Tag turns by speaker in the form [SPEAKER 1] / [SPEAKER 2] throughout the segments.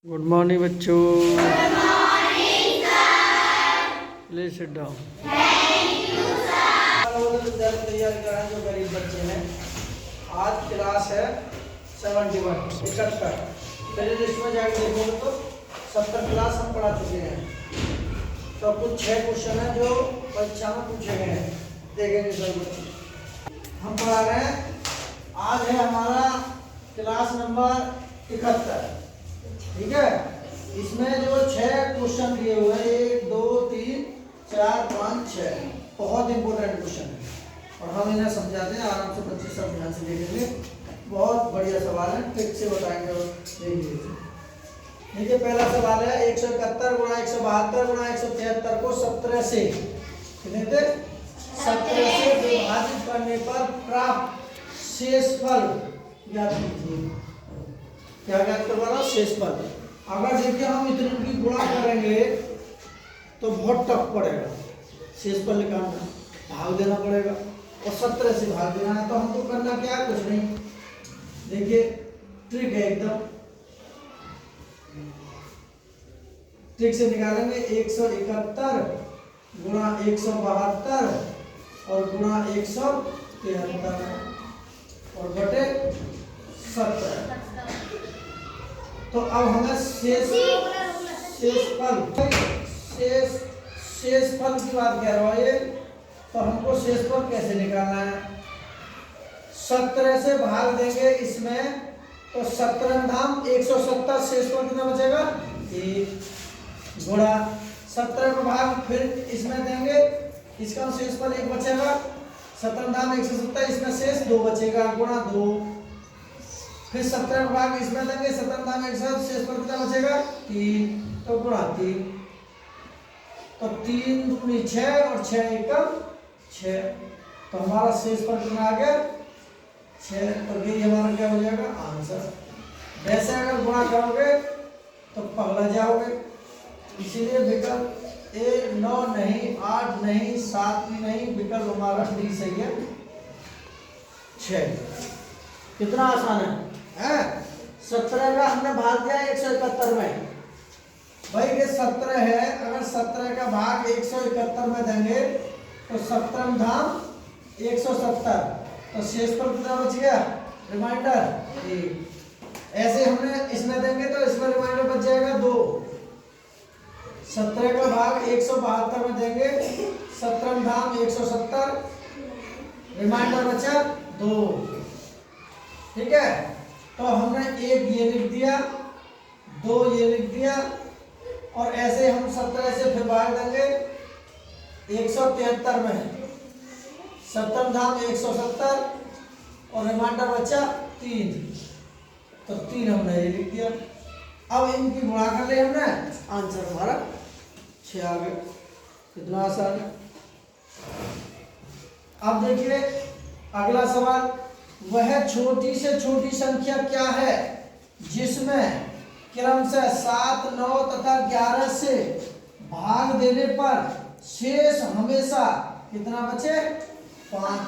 [SPEAKER 1] Good morning बच्चों। Please sit down.
[SPEAKER 2] विद्यार्थी तैयार कर रहे हैं जो गरीब बच्चे हैं। आज क्लास है 71 71। पहले लिस्ट में जाकर देखोगे तो 70 क्लास हम पढ़ा चुके हैं। तो कुछ 6 क्वेश्चन है जो परीक्षा में पूछे गए हैं, देखेंगे सर बच्चे। हम पढ़ा रहे हैं, आज है हमारा क्लास नंबर 71। ठीक है, इसमें जो 6 क्वेश्चन दिए हुए हैं 1 2 3 4 5 6 बहुत इंपॉर्टेंट क्वेश्चन है और हम इन्हें समझाते हैं आराम से। बच्चे सब ध्यान से देखेंगे, बहुत बढ़िया सवाल है, ठीक से बताएंगे। देखिए देखिए, पहला सवाल है 171 गुणा 172 गुणा 173 को 17 से कितने थे 17 से विभाजित करने पर प्राप्त शेषफल ज्ञात कीजिए। क्या ज्ञात करवाना? शेषफल। अगर देखिए हम इतने की गुणा करेंगे तो बहुत टफ पड़ेगा शेषफल निकालना, भाग देना पड़ेगा और 17 से भाग देना है। तो हमको करना क्या है? कुछ नहीं, देखिए ट्रिक है एकदम, ट्रिक से निकालेंगे। 171 गुणा 172 और गुणा 173 और बटे 17। तो अब हमें शेषफल की बात कह रहा है, तो हमको शेषफल कैसे निकालना है? 17 से भाग देंगे इसमें तो 17 धाम 170, शेषफल कितना बचेगा? 1 गुणा 17 को भाग फिर इसमें देंगे, इसका शेषफल 1 बचेगा। 17 धाम 170, इसमें शेष 2 बचेगा, गुणा 2। फिर 17 का भाग इसमें देंगे, 17 धाम 170, शेषफल कितना बचेगा? 3, तो गुणा 3। तो 3 दूनी 6 और 6 एकम 6, तो हमारा शेषफल कितना आ गया? 6। तो ये हमारा क्या हो जाएगा? आंसर। वैसे अगर गुणा करोगे तो पगला जाओगे, इसीलिए विकल्प ए 9 नहीं, 8 नहीं, 7 भी नहीं, विकल्प हमारा डी सही है 6। कितना आसान है? 17 का हमने भाग दिया 171 में। भाई ये 17 है, अगर 17 का भाग 171 में देंगे तो 17 धाम 170, तो शेषफल कितना बच गया? रिमाइंडर 1। ऐसे हमने इसमें देंगे तो इसमें रिमाइंडर बच जाएगा 2। 17 का भाग 172 में देंगे, 17 धाम 170, रिमाइंडर बचा 2। ठीक है, तो हमने 1 ये लिख दिया, 2 ये लिख दिया और ऐसे हम 17 से फिर भाग देंगे 173 में, 17 धाम 170 और रिमाइंडर बचा 3, तो 3 हमने ये लिख दिया। अब इनकी गुणा कर ले हमने, आंसर हमारा 6 आ गया। कितना आसान है। अब देखिए अगला सवाल, वह छोटी से छोटी संख्या क्या है जिसमें क्रमशः 7, 9 तथा 11 से भाग देने पर शेष हमेशा कितना बचे? 5।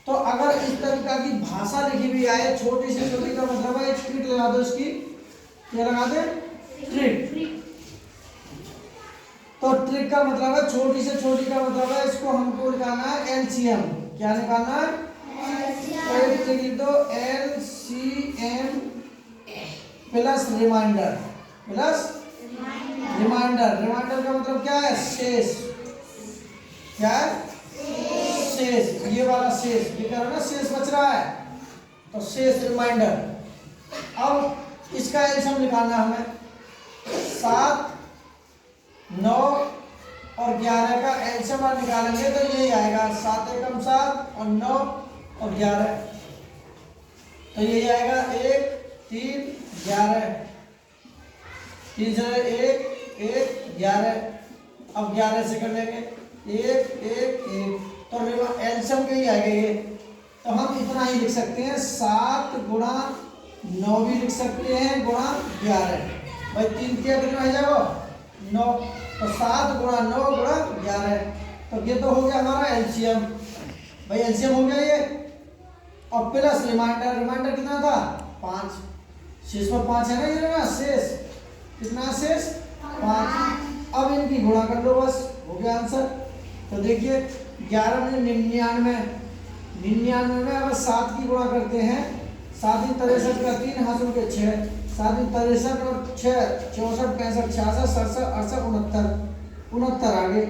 [SPEAKER 2] तो अगर इस तरीका की भाषा लिखी हुई आए, छोटी से छोटी का मतलब है, एक ट्रिक लगा दो इसकी। क्या लगा दे? ट्रिक। तो ट्रिक का मतलब है, छोटी से छोटी का मतलब है, इसको हमको निकालना है एलसीएम। क्या निकालना है? तो लिख दो LCM plus reminder, plus reminder. Reminder का मतलब क्या है? शेष। क्या है? शेष। ये वाला शेष, ये कह रहा ना शेष बच रहा है, तो शेष रिमाइंडर। अब इसका एलसीएम निकालना हमें। 7, 9 और 11 का एलसीएम निकालेंगे तो यही आएगा, 7 एकम 7 और 9 और 11, तो यही आएगा 1 3 11, 3 से 1 1 11। अब 11 से कर लेंगे 1 1 1, तो एलसीएम के ही आएगा ये। तो हम इतना ही लिख सकते हैं, 7 गुणा 9 भी लिख सकते हैं, गुणा 11। भाई 3 किया कितना हो जाएगा? 9। तो 7 गुणा 9 गुणा 11, तो ये तो हो गया हमारा एलसीएम। भाई एलसीएम हो गया ये, और प्लस रिमाइंडर। रिमाइंडर कितना था? 5। शेष पर 5 है ना, ये ना शेष कितना शेष 5। अब इनकी गुणा कर लो, बस हो गया आंसर। तो देखिए 11 में 99 में अगर 7 की गुणा करते हैं, 7 × 63 का 3 हाथ के 6, 7 × 63 और 6 64 65 66 67 68 69 आ गए।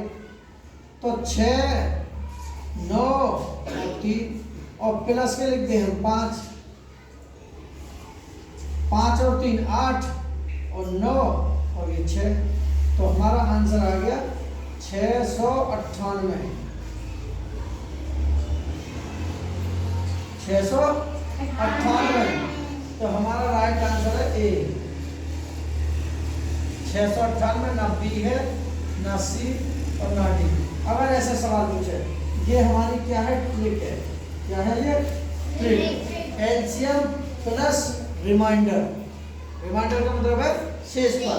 [SPEAKER 2] तो 6 9 और 3 और प्लस के लिखते हैं 5 और 3 8 और 9 और ये 6। तो हमारा आंसर आ गया 698। 698। तो हमारा राइट आंसर है ए। 698 ना बी है, ना सी और ना डी। अगर ऐसा सवाल पूछे, ये हमारी क्या है, ट्रिक है। क्या है ये, trick. LCM plus reminder. Reminder का मतलब है शेष पर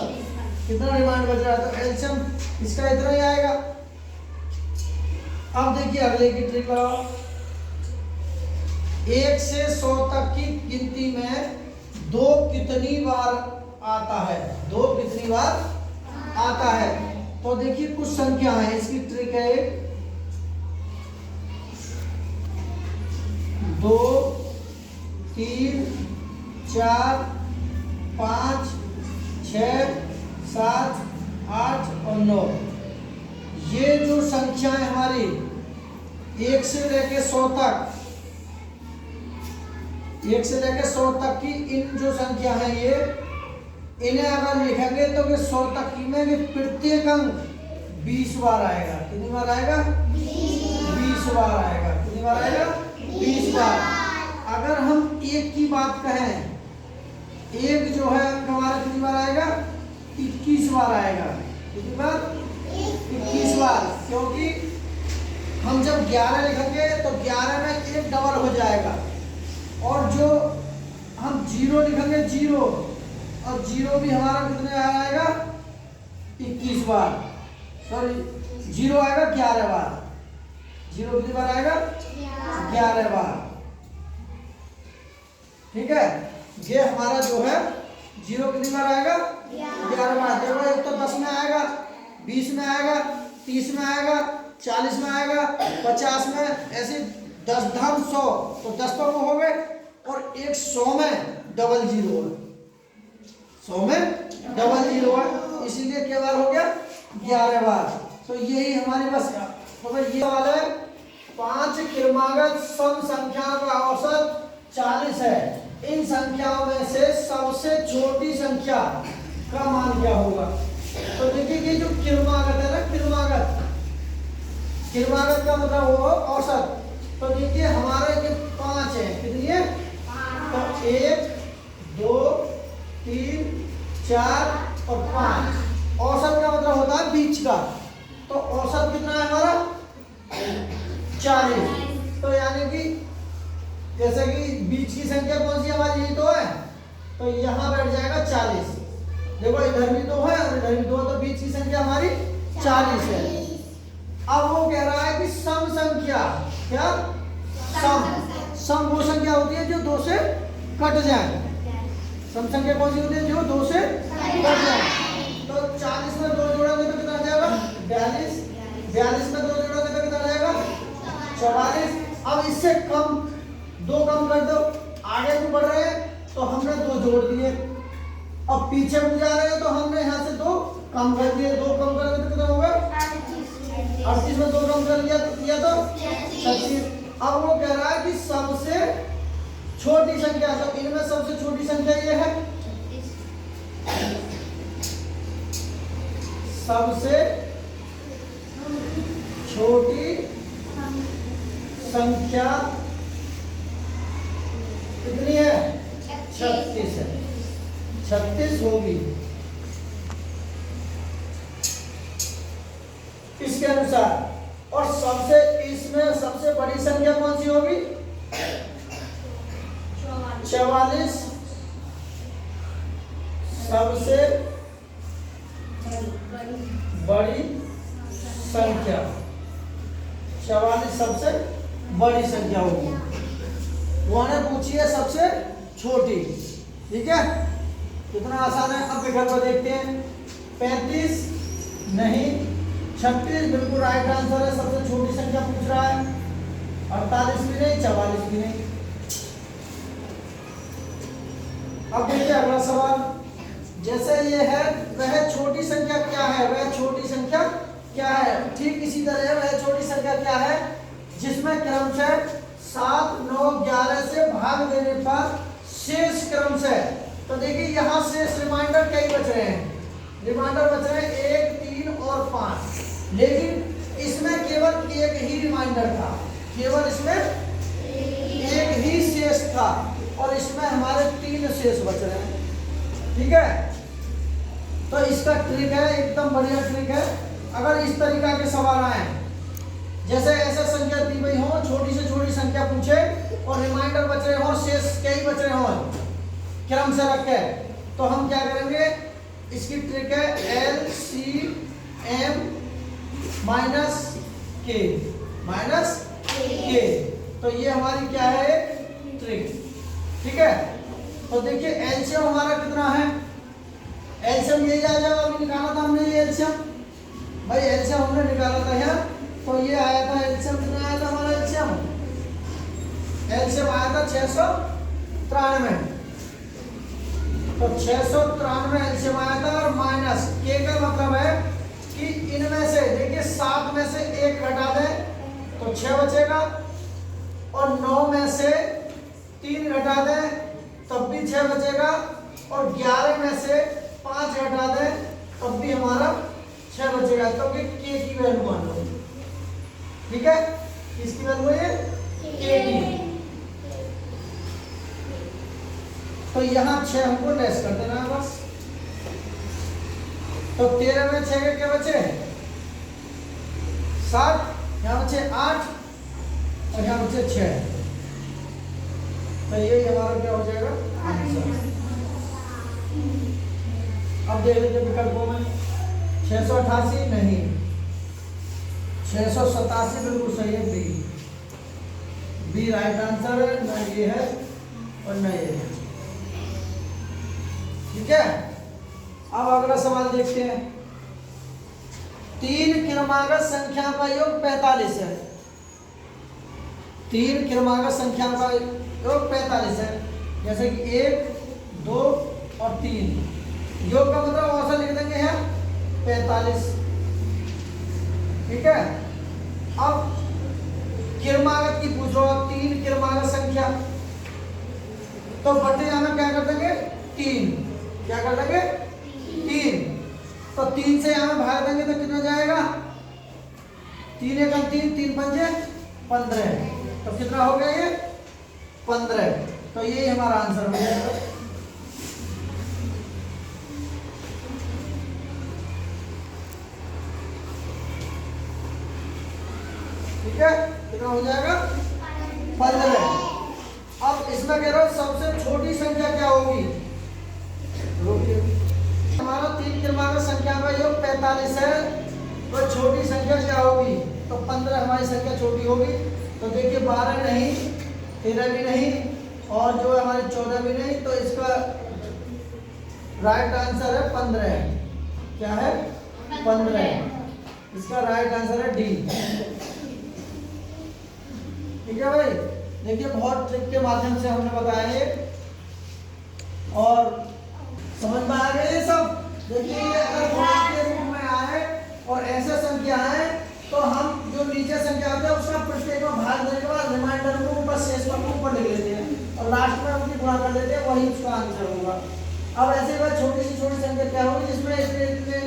[SPEAKER 2] कितना रिमाइंड बच रहा है, तो एलसीएम इसका इतना ही आएगा। अब देखिए अगले की ट्रिक लगाओ। 1 से 100 तक की गिनती में 2 कितनी बार आता है, 2 कितनी बार आता है। तो देखिए कुछ संख्या है, इसकी ट्रिक है एक 2 3 4 5 6 7 8 और 9। ये जो संख्याएं हमारी 1 से लेके 100 तक, 1 से लेके 100 तक की इन जो संख्या है, ये इन्हें अगर लिखेंगे तो 100 तक की में प्रत्येक अंक 20 बार आएगा। कितनी बार आएगा, 20 बार आएगा। कितनी बार आएगा, 20 बार। अगर हम 1 की बात कहें, 1 जो है अंक हमारा कितनी बार आएगा, 21 बार आएगा। कितनी बार, 21 बार। क्योंकि हम जब 11 लिखेंगे तो 11 में 1 डबल हो जाएगा, और जो हम 0 लिखेंगे 0, और 0 भी हमारा कितने बार आएगा, 21 बार। सॉरी 0 आएगा 11 बार। 0 कितनी बार आएगा, 11 बार। ठीक है, ये हमारा जो है 0 कितनी बार आएगा, 11 बार। देखो एक तो 10 में आएगा, 20 में आएगा, 30 में आएगा, 40 में आएगा, 50 में, ऐसे 10 धाम 100, तो 10 तो वो हो गए, और एक 100 में डबल 0 है, 100 में डबल 0 है, इसीलिए क्या बार हो गया, 11 बार। तो यही हमारी बस। तो भाई ये वाला है 5 क्रमागत सम संख्याओं का औसत 40 है। इन संख्याओं में से सबसे छोटी संख्या का मान क्या होगा। तो देखिए ये जो क्रमागत है ना, क्रमागत का मतलब वो औसत। तो देखिए हमारे ये 5 है, कितनी है, तो 1 2 3 4 और 5। औसत का मतलब होता है बीच का। तो औसत कितना है हमारा, 40। तो यानी कि जैसे कि बीच की संख्या कौन सी हमारी, यही तो है, तो यहाँ बैठ जाएगा 40। देखो इधर भी 2 है और इधर भी 2 है, तो बीच की संख्या हमारी 40 है। अब वो कह रहा है कि सम संख्या, क्या, सम वो संख्या होती है जो 2 से कट जाए। सम संख्या कौन सी होती है, जो 2 से कट जाए। तो 40 में 2 जोड़ोगे तो कितना आ जाएगा, 42। 42 में 2 जोड़ोगे तो कितना आ जाएगा, 44। अब इससे कम 2 कम कर दो, आगे को बढ़ रहे हैं तो हमने 2 जोड़ दिए, अब पीछे को जा रहे हैं तो हमने यहाँ से 2 कम कर दिए। 2 कम करेंगे तो कितना होगा, 38 में 2 कम कर दिया तो 36। अब वो कह रहा है कि सबसे छोटी संख्या, तो इनमें सबसे छोटी संख्या ये है, सबसे छोटी संख्या कितनी है, 36 है, 36 होगी इसके अनुसार। और सबसे इसमें सबसे बड़ी संख्या कौन सी होगी, 44 सबसे बड़ी संख्या, 44 सबसे बड़ी संख्या होगी। वो ने पूछी है सबसे छोटी, ठीक है, कितना आसान है। अब विकल्प देखते हैं। 35 नहीं, 36 बिल्कुल राइट आंसर है, सबसे छोटी संख्या पूछ रहा है। 48 भी नहीं, 44 भी नहीं। अब देखिए अगला सवाल, जैसे ये है वह छोटी संख्या क्या है, वह छोटी संख्या क्या है, ठीक इसी तरह वह छोटी संख्या क्या है जिसमें क्रमशः 7, 9, 11 से भाग देने पर शेष क्रम से, तो देखिए यहाँ शेष रिमाइंडर कई बच रहे हैं, रिमाइंडर बच रहे हैं 1, 3 और 5, लेकिन इसमें केवल एक ही रिमाइंडर था, केवल इसमें एक ही शेष था और इसमें हमारे 3 शेष बच रहे हैं। ठीक है, तो इसका ट्रिक है, एकदम बढ़िया ट्रिक है। अगर इस तरीका के सवाल आए, जैसे ऐसे संख्या दी गई हो, छोटी से छोटी संख्या पूछे और रिमाइंडर बच रहे हो, शेष कई बच रहे हो क्रम से रखे, तो हम क्या करेंगे, इसकी ट्रिक है LCM माइनस के, तो ये हमारी क्या है ट्रिक। ठीक है, तो देखिए एलसीएम हमारा कितना है, एलसीएम यही आ जाएगा, अभी निकाला था हमने ये एलसीएम, भाई एलसीएम हमने निकाला था यहाँ, तो ये आया था एलसीएम, कितना आया था हमारा एलसीएम आया था 693, तो 693 एलसीएम आया था और माइनस के का मतलब है कि इनमें से देखिए 7 में से 1 घटा दें तो 6 बचेगा और 9 में से 3 घटा दें तब भी 6 बचेगा और 11 में से 5 घटा दें तब भी हमारा 6 बचेगा, तो के की वैल्यू मान लो। ठीक है, किसकी वैल्यू है के की, तो यहाँ 6 हमको लेस कर देना है बस, तो 13 में 6 के क्या बचे 7, यहाँ बचे 8 और यहाँ बचे 6, तो ये हमारा क्या हो जाएगा आंसर। अब देख लीजिए विकल्पों में 688 नहीं, 687 बिल्कुल सही है, बी राइट आंसर है, न ये है और न ये है। ठीक है, अब अगला सवाल देखते हैं। 3 क्रमागत संख्या का योग 45 है, 3 क्रमागत संख्या का योग 45 है, जैसे कि 1, 2 और 3, योग का मतलब औसत लिख देंगे यहाँ 45। ठीक है, अब क्रमागत की पूछ रहा हूं, 3 क्रमागत संख्या, तो बटे हमें क्या कर देंगे 3, क्या कर देंगे 3, तो 3 से यहाँ भाग देंगे तो कितना जाएगा 3 एकम 3, 3 पंजे 15, तो कितना हो गया ये 15, तो ये हमारा आंसर हो जाएगा। ठीक है, कितना हो जाएगा 15। अब इसमें कह रहा हूं सबसे छोटी संख्या क्या होगी, हमारा 3 क्रमागत संख्या का योग 45 है, तो छोटी संख्या क्या होगी, तो 15 हमारी संख्या छोटी होगी, तो देखिए 12 नहीं, 13 भी नहीं और जो है हमारी 14 भी नहीं, तो इसका राइट आंसर है 15, क्या है 15, इसका राइट आंसर है डी। ठीक है भाई, देखिए बहुत ट्रिक के माध्यम से हमने बताया है और समझ में आ गए ये सब। देखिए अगर के रूप में आए और ऐसे संख्या आए तो हम जो नीचे संख्या आते हैं उसका प्रत्येक में भाग देने के बाद रिमाइंडर को ऊपर शेष को ऊपर लिख लेते हैं और लास्ट में उनकी गुणा कर लेते हैं, वही उसका आंसर होगा। अब ऐसे बात छोटी से छोटी संख्या क्या होगी जिसमें इसमें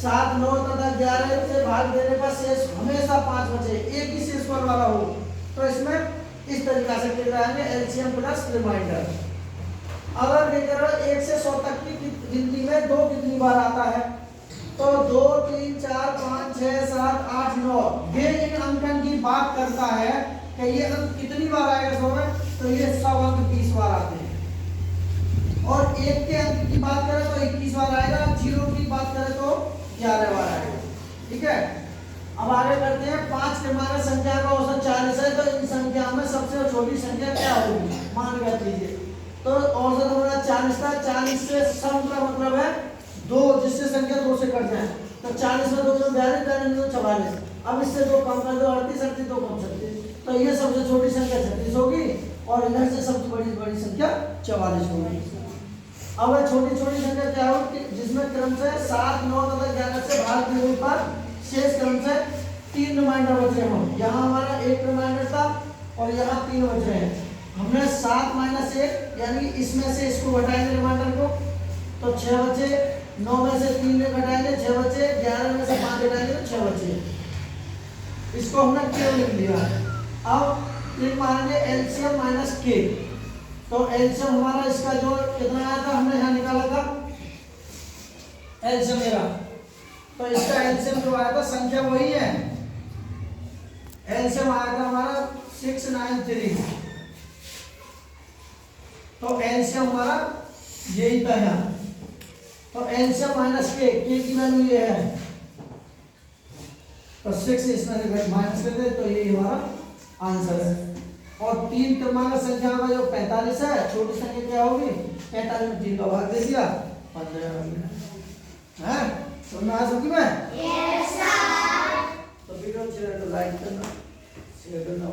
[SPEAKER 2] 7, 9 तथा 11 से भाग देने पर शेष हमेशा 5 बचे, एक ही शेष वाला हो, तो इसमें इस तरीका से लिख रहा है एलसीएम प्लस रिमाइंडर। अगर देखिए 1 से 100 तक की गिनती में 2 कितनी बार आता है, तो 2, 3, 4, 5, 6, 7, 8, 9, ये इन अंकन की बात करता है कि ये अंक कितनी बार आएगा 100 में, तो ये 100 अंक 20 बार आते हैं। और 1 के अंक की बात करें तो 21 बार आएगा, 0 की बात करें तो 11 बार आएगा। ठीक है, अब आगे करते हैं। 5 क्रमागत संख्या का औसत 40 है, तो इन संख्या में सबसे छोटी संख्या क्या होगी, मान कर लीजिए तो औसत हमारा 40 था। 40 से सम का मतलब है 2, जिससे संख्या 2 से कट जाए। तो 40 में 2 42, 42 में 44। अब इससे 2 कम कर दो, 38, 38 2 कम 36। तो ये सबसे छोटी संख्या 36 होगी और इधर से सबसे बड़ी संख्या 44 होगी। अब छोटी छोटी संख्या क्या होगी, जिसमें क्रमशः 7, 9 तथा 11 से भाग के ऊपर शेष क्रमशः 3 रिमाइंडर बच रहे हों। यहाँ हमारा 1 रिमाइंडर था और यहाँ 3 बच रहे हैं। हमने 7 माइनस 1 यानी इसमें से इसको घटाएंगे रिमाइंडर को, तो 6 बचे। 9 में से 3 घटाएंगे 6 बचे। 11 में से 5 घटाएंगे तो 6 बचे। इसको हमने के लिख लिया। अब एक मानेंगे एलसीएम माइनस के। तो एलसीएम हमारा इसका जो कितना आया था हमने यहाँ निकाला था एलसीएम मेरा, तो इसका एलसीएम जो आया था संख्या वही है। एलसीएम आया था हमारा 693। तो एलसीएम हमारा यही था यहाँ। तो एलसीएम माइनस के की वैल्यू ये है, तो 6 इसमें से माइनस कर दे तो ये हमारा आंसर है। और 3 क्रमांक संख्या का जो 45 है, छोटी संख्या क्या होगी, 45 में 3 का भाग दे दिया 15 है। समझ में आया सबकी में? Yes sir. तो वीडियो अच्छी लगे तो लाइक करना, शेयर करना।